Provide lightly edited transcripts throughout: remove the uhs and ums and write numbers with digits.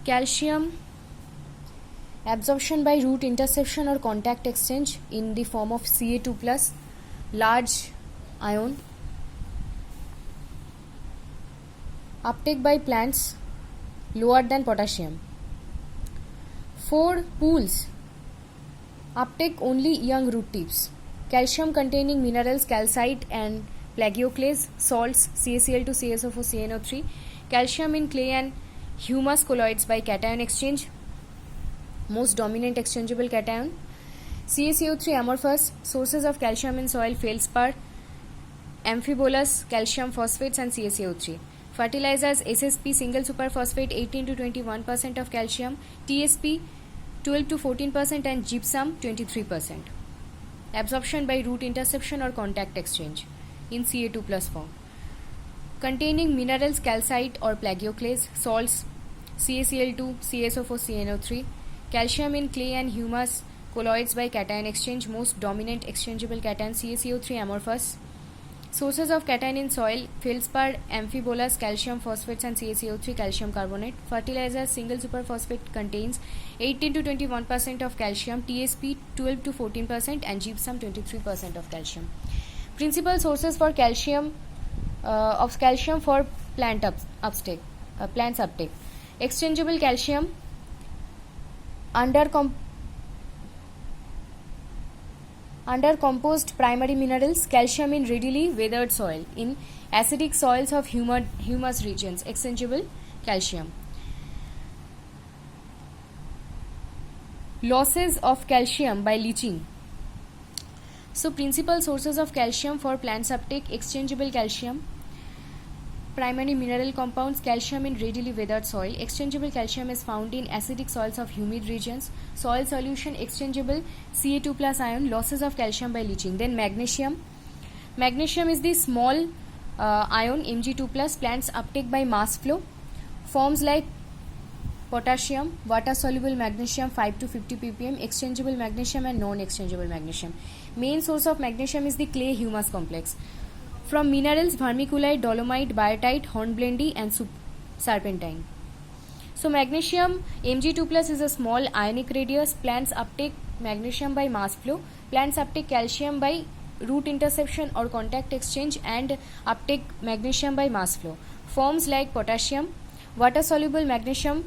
Calcium absorption by root interception or contact exchange in the form of Ca2 plus large ion. Uptake by plants lower than potassium. 4 pools uptake only young root tips. Calcium containing minerals calcite and plagioclase, salts CaCl2, CaSO4, CaNO3. Calcium in clay and humus colloids by cation exchange, most dominant exchangeable cation. CaCO3 amorphous, sources of calcium in soil, feldspar, amphibolus, calcium phosphates and CaCO3. Fertilizers SSP single superphosphate 18 to 21% of calcium, TSP 12 to 14% and gypsum 23%. Absorption by root interception or contact exchange in Ca2 plus form. Containing minerals calcite or plagioclase, salts CaCl2, CaSO4, CaNO3. Calcium in clay and humus colloids by cation exchange, most dominant exchangeable cation. CaCO3 amorphous, sources of cation in soil, feldspar, amphibolus, calcium phosphates and CaCO3, calcium carbonate. Fertilizer single superphosphate contains 18 to 21% of calcium, TSP 12 to 14% and gypsum 23% of calcium. Principal sources for calcium for plants uptake. Exchangeable calcium under composed primary minerals, calcium in readily weathered soil, in acidic soils of humus regions, exchangeable calcium. Losses of calcium by leaching. So principal sources of calcium for plants uptake: exchangeable calcium, primary mineral compounds, calcium in readily weathered soil. Exchangeable calcium is found in acidic soils of humid regions. Soil solution exchangeable Ca2 plus ion. Losses of calcium by leaching. Then magnesium. Magnesium is the small ion Mg2 plus. Plants uptake by mass flow. Forms like potassium, water soluble magnesium 5 to 50 ppm, exchangeable magnesium and non-exchangeable magnesium. Main source of magnesium is the clay humus complex. From minerals: vermiculite, dolomite, biotite, hornblende and serpentine. So magnesium Mg2 plus is a small ionic radius. Plants uptake magnesium by mass flow. Plants uptake calcium by root interception or contact exchange and uptake magnesium by mass flow. Forms like potassium, water soluble magnesium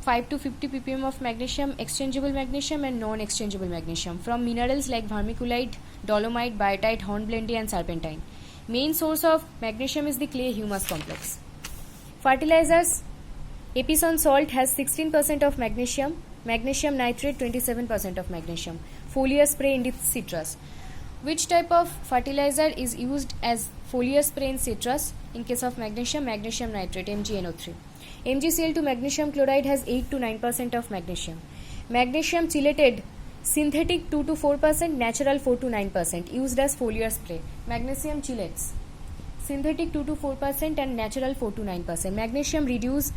5 to 50 ppm of magnesium, exchangeable magnesium and non-exchangeable magnesium. From minerals like vermiculite, dolomite, biotite, hornblende and serpentine. Main source of magnesium is the clay humus complex. Fertilizers: Epsom salt has 16% of magnesium, magnesium nitrate 27% of magnesium. Foliar spray in the citrus. Which type of fertilizer is used as foliar spray in citrus? In case of magnesium, magnesium nitrate MgNO3. MgCl2 magnesium chloride has 8 to 9% of magnesium. Magnesium chelated synthetic 2 to 4%, natural 4 to 9%, used as foliar spray. Magnesium chelates, synthetic 2 to 4% and natural 4 to 9%. Magnesium reduced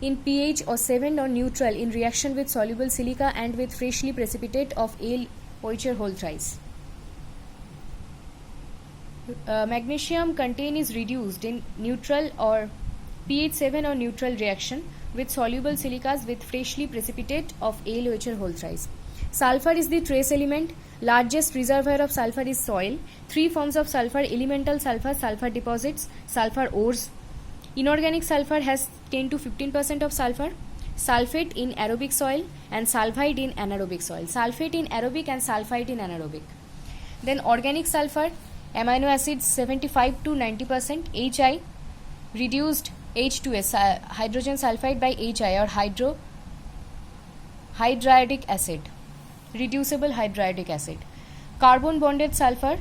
in pH or 7 or neutral in reaction with soluble silica and with freshly precipitate of Ale-Oecher whole thrice. Magnesium content is reduced in neutral or pH 7 or neutral reaction with soluble silicas with freshly precipitate of Ale-Oecher whole thrice. Sulfur is the trace element. Largest reservoir of sulfur is soil. 3 forms of sulfur: elemental sulfur, sulfur deposits, sulfur ores. Inorganic sulfur has 10 to 15% of sulfur. Sulfate in aerobic soil and sulfide in anaerobic soil. Sulfate in aerobic and sulfide in anaerobic. Then organic sulfur, amino acids 75 to 90%, HI, reduced H2S, hydrogen sulfide by HI or hydriodic acid, reducible hydriodic acid. Carbon bonded sulfur,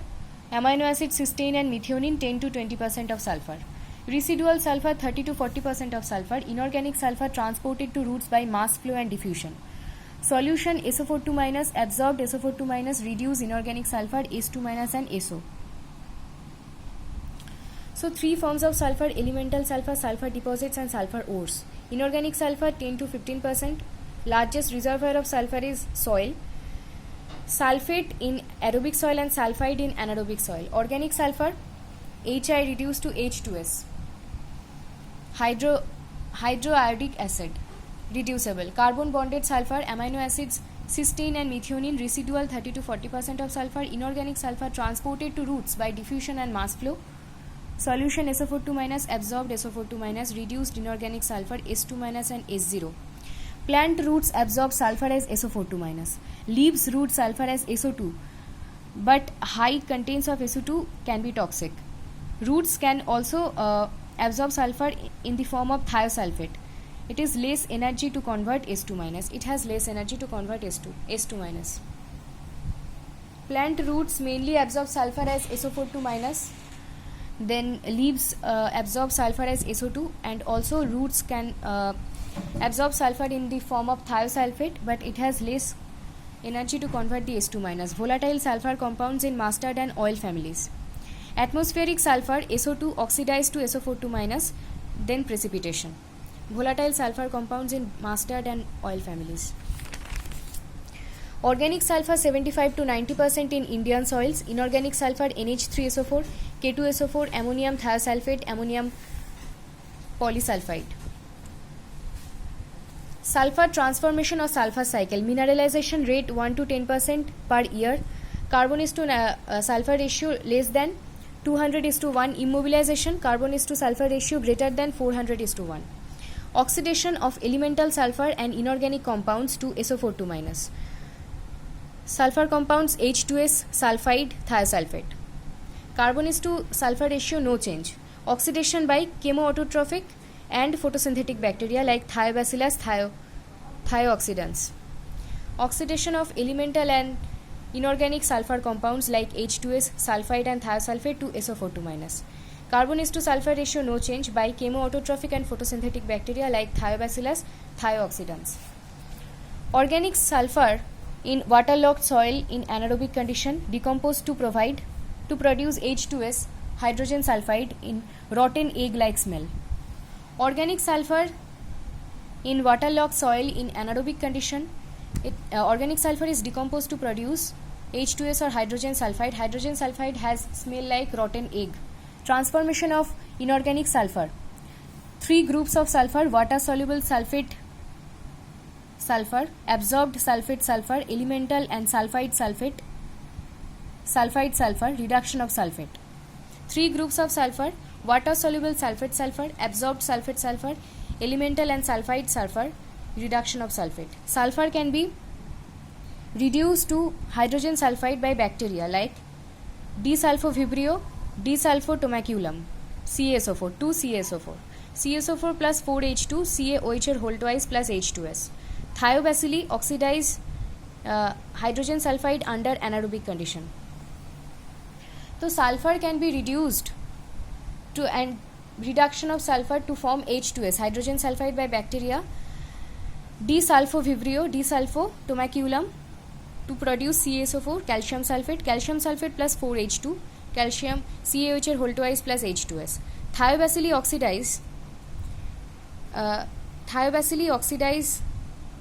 amino acid cysteine and methionine 10 to 20% of sulfur. Residual sulfur 30 to 40% of sulfur. Inorganic sulfur transported to roots by mass flow and diffusion. Solution SO42 minus, absorbed SO42 minus, reduced inorganic sulfur S2 minus and SO. So 3 forms of sulfur: elemental sulfur, sulfur deposits and sulfur ores. Inorganic sulfur 10 to 15%. Largest reservoir of sulfur is soil. Sulfate in aerobic soil and sulfide in anaerobic soil. Organic sulfur, HI reduced to H2S. Hydroiodic acid. reducible. Carbon bonded sulfur, amino acids cysteine and methionine, residual 30 to 40% of sulfur. Inorganic sulfur transported to roots by diffusion and mass flow. Solution SO42 minus, absorbed SO42 minus, reduced inorganic sulfur S2 minus and S0. Plant roots absorb sulfur as SO42 minus. Leaves root sulfur as SO2, but high contains of SO2 can be toxic. Roots can also absorb sulfur in the form of thiosulfate. It is less energy to convert S2 minus. It has less energy to convert S2 minus. Plant roots mainly absorb sulfur as SO42 minus. Then leaves absorb sulfur as SO2, and also roots can absorb sulfur in the form of thiosulfate, but it has less energy to convert the S2 minus. Volatile sulfur compounds in mustard and oil families. Atmospheric sulfur SO2 oxidized to SO42 minus, then precipitation. Volatile sulfur compounds in mustard and oil families. Organic sulfur 75 to 90% in Indian soils. Inorganic sulfur NH3SO4, K2SO4, ammonium thiosulfate, ammonium polysulfide. Sulfur transformation or sulfur cycle. Mineralization rate 1 to 10% per year. Carbon is to sulfur ratio less than 200:1. Immobilization. Carbon is to sulfur ratio greater than 400:1. Oxidation of elemental sulfur and inorganic compounds to SO42 minus. Sulfur compounds H2S, sulfide, thiosulfate. Carbon is to sulfur ratio no change. Oxidation by chemoautotrophic and photosynthetic bacteria like Thiobacillus thiooxidans. Oxidation of elemental and inorganic sulfur compounds like H2S, sulfide and thiosulfate to SO42 minus. Carbon is to sulfur ratio no change by chemoautotrophic and photosynthetic bacteria like Thiobacillus thiooxidans. Organic sulfur in waterlogged soil in anaerobic condition decomposed to produce H2S, hydrogen sulfide in rotten egg-like smell. Organic sulfur in waterlogged soil in anaerobic condition, organic sulfur is decomposed to produce H2S or hydrogen sulfide. Hydrogen sulfide has smell like rotten egg. Transformation of inorganic sulfur. 3 groups of sulfur: water soluble sulfate sulfur, absorbed sulfate sulfur, elemental and sulfide sulfate, sulfide sulfur, reduction of sulfate. 3 groups of sulfur: water soluble sulfate sulfur, absorbed sulfate sulfur, elemental and sulfide sulfur, reduction of sulfate. Sulfur can be reduced to hydrogen sulfide by bacteria like D-sulfovibrio, D-sulfotomaculum, CaSO4, 2CaSO4, CaSO4 plus 4H2, CaOH whole twice plus H2S. Thiobacilli oxidize hydrogen sulfide under anaerobic condition. So sulfur can be reduced to, and reduction of sulfur to form H2S, hydrogen sulfide by bacteria, D-sulfovibrio, D-sulfotomaculum to produce CaSO4, calcium sulfate plus 4H2, calcium CaOH whole twice plus H2S. Thiobacilli oxidize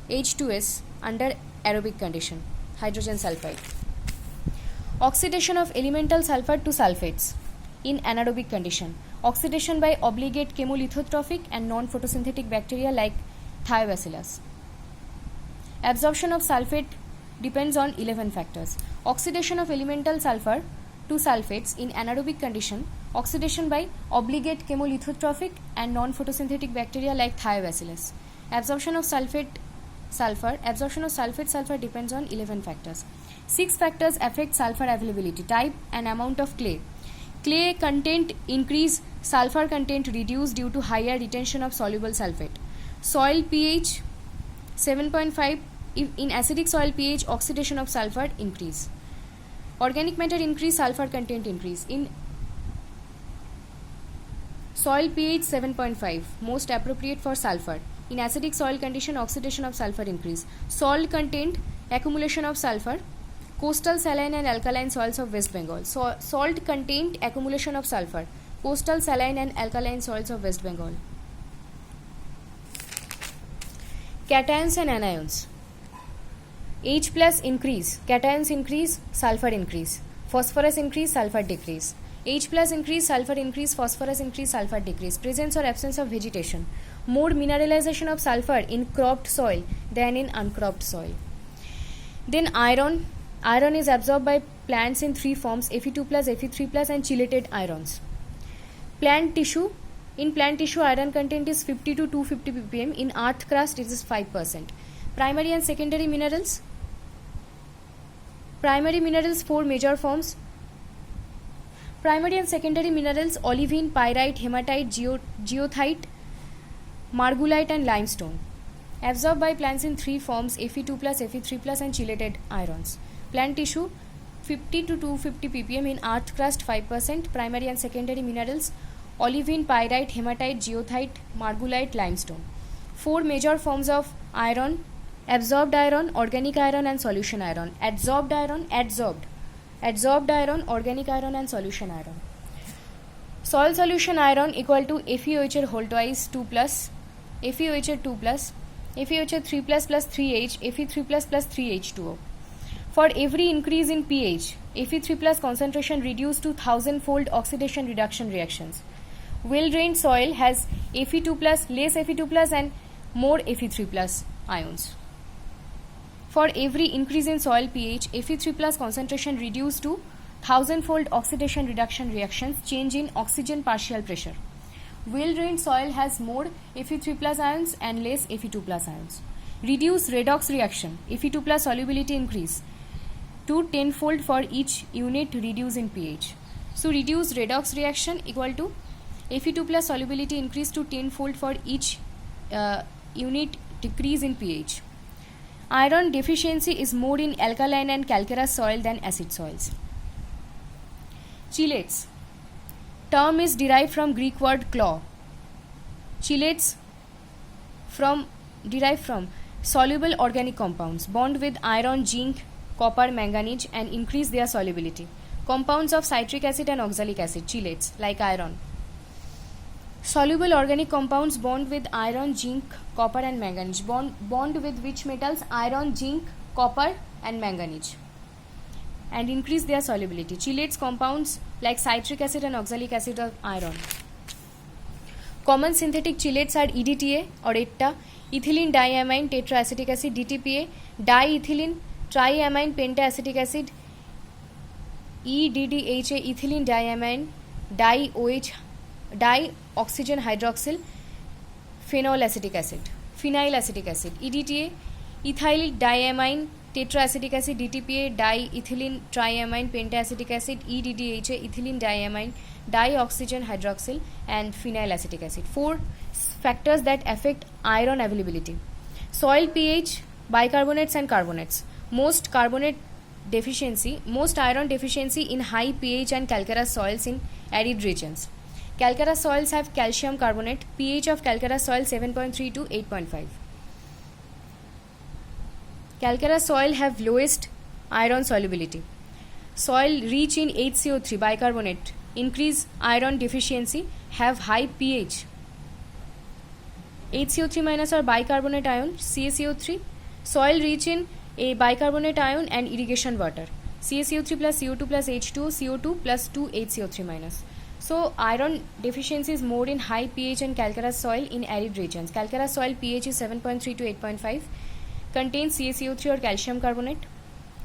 H2S under aerobic condition, hydrogen sulfide. Oxidation of elemental sulfur to sulfates in anaerobic condition. Oxidation by obligate chemolithotrophic and non-photosynthetic bacteria like Thiobacillus. Absorption of sulfate depends on 11 factors. Oxidation of elemental sulfur to sulfates in anaerobic condition. Oxidation by obligate chemolithotrophic and non-photosynthetic bacteria like Thiobacillus. Absorption of sulfate sulfur depends on 11 factors. 6 factors affect sulfur availability: type and amount of clay. Clay content increase, sulfur content reduce due to higher retention of soluble sulfate. Soil pH 7.5, in acidic soil pH oxidation of sulfur increase. Organic matter increase, sulfur content increase. In soil pH 7.5, most appropriate for sulfur. In acidic soil condition, oxidation of sulfur increase. Salt content, accumulation of sulfur. Coastal saline and alkaline soils of West Bengal. Salt content, accumulation of sulfur. Coastal saline and alkaline soils of West Bengal. Cations and anions. H plus increase, cations increase, sulfur increase. Phosphorus increase, sulfur decrease. H plus increase, sulfur increase, phosphorus increase, sulfur decrease. Presence or absence of vegetation. more mineralization of sulfur in cropped soil than in uncropped soil. Then iron is absorbed by plants in three forms: Fe2+, Fe3+, and chelated ions. In plant tissue, iron content is 50 to 250 ppm. In earth crust, it is 5%. Primary and secondary minerals. Primary minerals, four major forms. Primary and secondary minerals: olivine, pyrite, hematite, geothite, margulite, and limestone. Absorbed by plants in three forms: Fe2+, Fe3+, and chelated ions. Plant tissue, 50 to 250 ppm. In earth crust, 5%. Primary and secondary minerals: olivine, pyrite, hematite, geothite, margulite, limestone. Four major forms of iron: absorbed iron, organic iron, and solution iron. Adsorbed iron, organic iron, and solution iron. Soil solution iron equal to FeOH whole twice 2 plus, FeOH 2 plus, FeOH 3 plus 3H, Fe3 plus 3H2O. For every increase in pH, Fe3 plus concentration reduced to 1000-fold oxidation reduction reactions. Well-drained soil has Fe2 plus, less Fe2 plus, and more Fe3 plus ions. For every increase in soil pH, Fe3 plus concentration reduced to 1000-fold oxidation reduction reactions, change in oxygen partial pressure. Well-drained soil has more Fe3 plus ions and less Fe2 plus ions. Reduce redox reaction, Fe2 plus solubility increase to 10-fold for each unit reduce in pH. So reduce redox reaction equal to Fe2 plus solubility increase to 10-fold for each unit decrease in pH. Iron deficiency is more in alkaline and calcareous soil than acid soils. Chelates. Term is derived from Greek word claw. Chelates derived from soluble organic compounds bond with iron, zinc, copper, manganese and increase their solubility. Compounds of citric acid and oxalic acid, chelates, like iron. Soluble organic compounds bond with iron, zinc, copper and manganese. Bond with which metals? Iron, zinc, copper and manganese, and increase their solubility. Chelates compounds like citric acid and oxalic acid of iron. Common synthetic chelates are EDTA or EDTA, ethylene diamine tetraacetic acid, DTPA, diethylene triamine pentaacetic acid, EDDHA, ethylene diamine di-OH, dioxygen hydroxyl phenol acetic acid, phenyl acetic acid. EDTA, ethyl diamine tetraacetic acid, DTPA, diethylene triamine pentaacetic acid, EDDHA, ethylene diamine dioxygen hydroxyl and phenyl acetic acid. 4 factors that affect iron availability: soil pH, bicarbonates and carbonates. Most iron deficiency in high pH and calcareous soils in arid regions. Calcareous soils have calcium carbonate, pH of calcareous soil 7.3 to 8.5. Calcareous soil have lowest iron solubility. Soil rich in HCO3 bicarbonate increase iron deficiency, have high pH. HCO3 minus or bicarbonate ion, CaCO3. Soil rich in a bicarbonate ion and irrigation water, CaCO3 plus CO2 plus H2O, CO2 plus 2 HCO3 minus. So iron deficiency is more in high pH and calcareous soil in arid regions. Calcareous soil pH is 7.3 to 8.5, contains CaCO3 or calcium carbonate.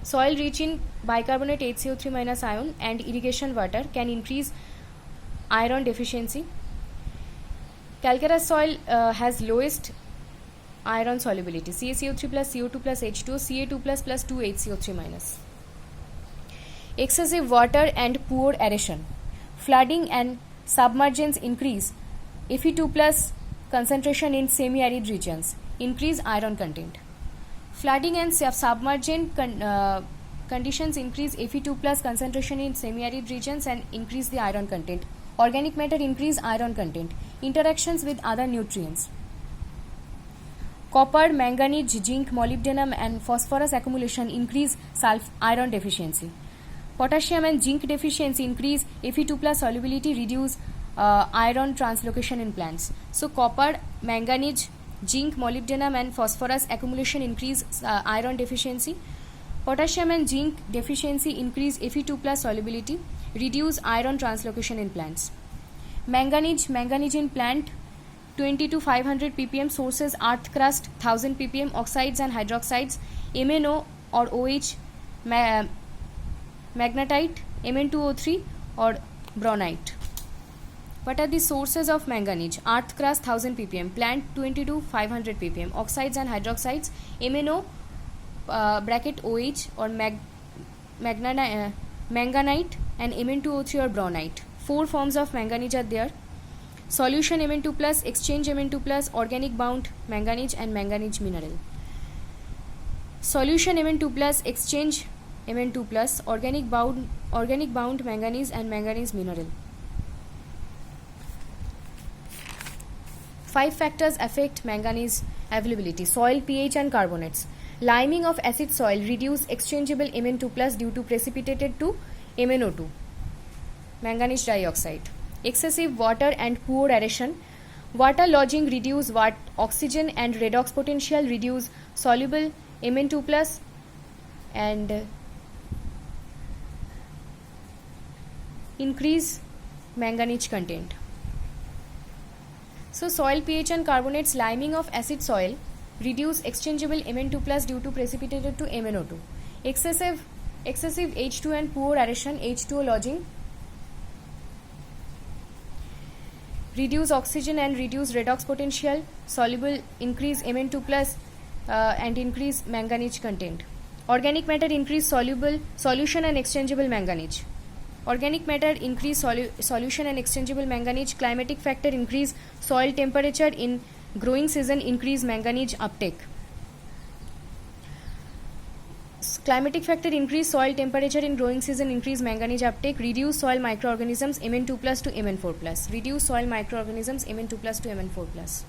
Soil rich in bicarbonate HCO3 minus ion and irrigation water can increase iron deficiency. Calcareous soil has lowest iron solubility, CaCO3 plus CO2 plus H2O, Ca2 plus 2 HCO3 minus. Excessive water and poor aeration. Flooding and submergence increase Fe2 plus concentration in semi-arid regions, increase iron content. Flooding and submergent conditions increase Fe2 plus concentration in semi-arid regions and increase the iron content. Organic matter increase iron content. Interactions with other nutrients. Copper, manganese, zinc, molybdenum and phosphorus accumulation increase iron deficiency. Potassium and zinc deficiency increase Fe2 plus solubility, reduce iron translocation in plants. So copper, manganese, zinc, molybdenum and phosphorus accumulation increase iron deficiency. Potassium and zinc deficiency increase Fe2 plus solubility, reduce iron translocation in plants. Manganese in plant 20 to 500 ppm, sources earth crust 1000 ppm, oxides and hydroxides, MnO or OH, magnetite, Mn2O3 or braunite. What are the sources of manganese? Earth crust 1000 ppm, plant 20 to 500 ppm, oxides and hydroxides, MnO bracket OH or manganite and Mn2O3 or braunite. 4 forms of manganese are there: solution Mn2 plus, exchange Mn2 plus, organic bound manganese and manganese mineral. Solution Mn2 plus, exchange Mn2 plus, organic bound manganese and manganese mineral. 5 factors affect manganese availability: soil pH and carbonates. Liming of acid soil reduce exchangeable Mn2 plus due to precipitated to MnO2, manganese dioxide. Excessive water and poor aeration. Water lodging reduce oxygen and redox potential, reduce soluble Mn2 plus and increase manganese content. So soil pH and carbonates, liming of acid soil reduce exchangeable Mn2 plus due to precipitated to MnO2. Excessive H2 and poor aeration, H2O lodging, reduce oxygen and reduce redox potential, soluble increase Mn2 plus and increase manganese content. Organic matter increase solution and exchangeable manganese. Organic matter increase solution and exchangeable manganese. Climatic factor increase soil temperature in growing season, increase manganese uptake. Climatic factor increase soil temperature in growing season, increase manganese uptake. Reduce soil microorganisms Mn2 plus to Mn4 plus. Reduce soil microorganisms Mn2 plus to Mn4 plus.